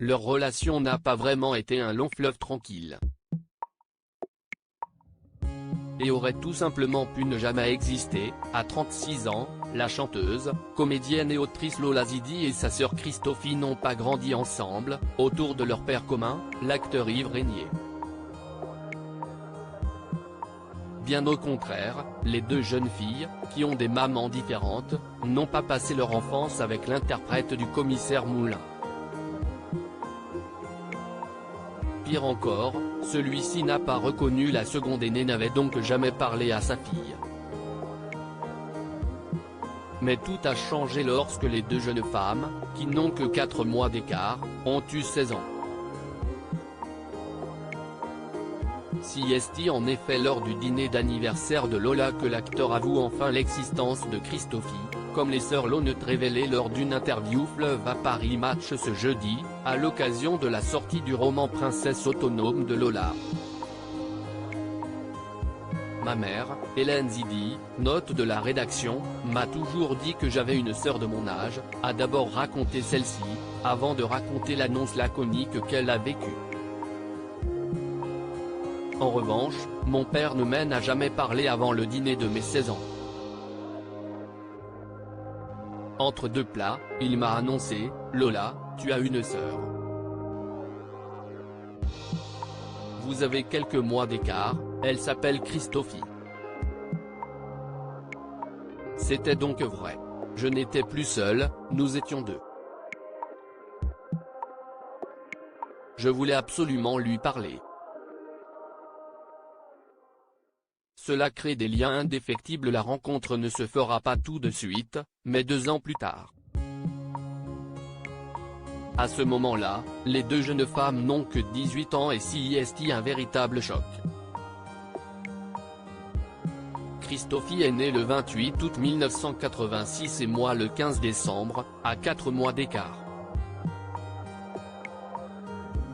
leur relation n'a pas vraiment été un long fleuve tranquille. Et aurait tout simplement pu ne jamais exister. À 36 ans, la chanteuse, comédienne et autrice Lola Zidi et sa sœur Christophie n'ont pas grandi ensemble, autour de leur père commun, l'acteur Yves Régnier. Bien au contraire, les deux jeunes filles, qui ont des mamans différentes, n'ont pas passé leur enfance avec l'interprète du commissaire Moulin. Pire encore, celui-ci n'a pas reconnu la seconde et n'avait donc jamais parlé à sa fille. Mais tout a changé lorsque les deux jeunes femmes, qui n'ont que 4 mois d'écart, ont eu 16 ans. Si est en effet lors du dîner d'anniversaire de Lola que l'acteur avoue enfin l'existence de Christophie, comme les sœurs l'ont révélé lors d'une interview Fleuve à Paris Match ce jeudi, à l'occasion de la sortie du roman Princesse autonome de Lola. Ma mère, Hélène Zidi, note de la rédaction, m'a toujours dit que j'avais une sœur de mon âge, a d'abord raconté celle-ci, avant de raconter l'annonce laconique qu'elle a vécue. En revanche, mon père ne m'en a jamais parlé avant le dîner de mes 16 ans. Entre deux plats, il m'a annoncé, Lola, tu as une sœur. Vous avez quelques mois d'écart, elle s'appelle Christophie. C'était donc vrai. Je n'étais plus seul, nous étions deux. Je voulais absolument lui parler. Cela crée des liens indéfectibles. La rencontre ne se fera pas tout de suite, mais 2 ans plus tard. À ce moment-là, les deux jeunes femmes n'ont que 18 ans et c'est un véritable choc. Christophie est née le 28 août 1986 et moi le 15 décembre, à 4 mois d'écart.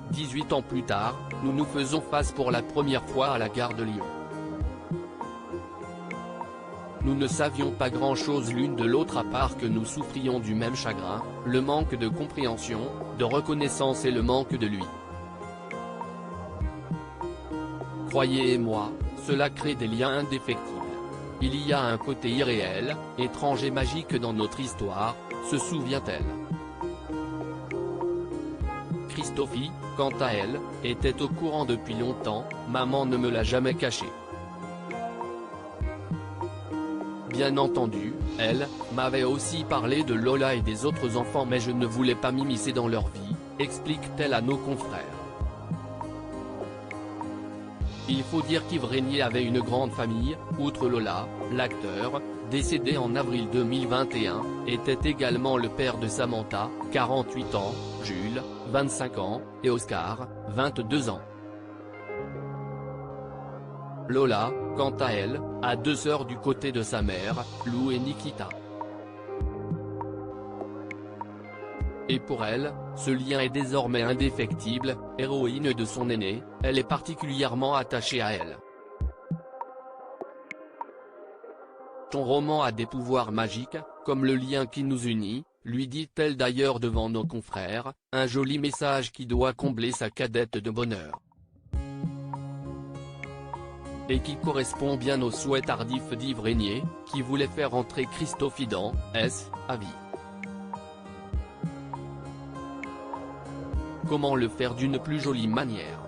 18 ans plus tard, nous nous faisons face pour la première fois à la gare de Lyon. Nous ne savions pas grand-chose l'une de l'autre à part que nous souffrions du même chagrin, le manque de compréhension, de reconnaissance et le manque de lui. Croyez-moi, cela crée des liens indéfectibles. Il y a un côté irréel, étrange et magique dans notre histoire, se souvient-elle. Christophie, quant à elle, était au courant depuis longtemps, maman ne me l'a jamais caché. Bien entendu, elle m'avait aussi parlé de Lola et des autres enfants mais je ne voulais pas m'immiscer dans leur vie, explique-t-elle à nos confrères. Il faut dire qu'Yves Régnier avait une grande famille, outre Lola, l'acteur, décédé en avril 2021, était également le père de Samantha, 48 ans, Jules, 25 ans, et Oscar, 22 ans. Lola, quant à elle, a 2 sœurs du côté de sa mère, Lou et Nikita. Et pour elle, ce lien est désormais indéfectible, héroïne de son aîné, elle est particulièrement attachée à elle. Ton roman a des pouvoirs magiques, comme le lien qui nous unit, lui dit-elle d'ailleurs devant nos confrères, un joli message qui doit combler sa cadette de bonheur. Et qui correspond bien au souhait tardif d'Yves Régnier, qui voulait faire entrer Christophie dans sa vie. Comment le faire d'une plus jolie manière?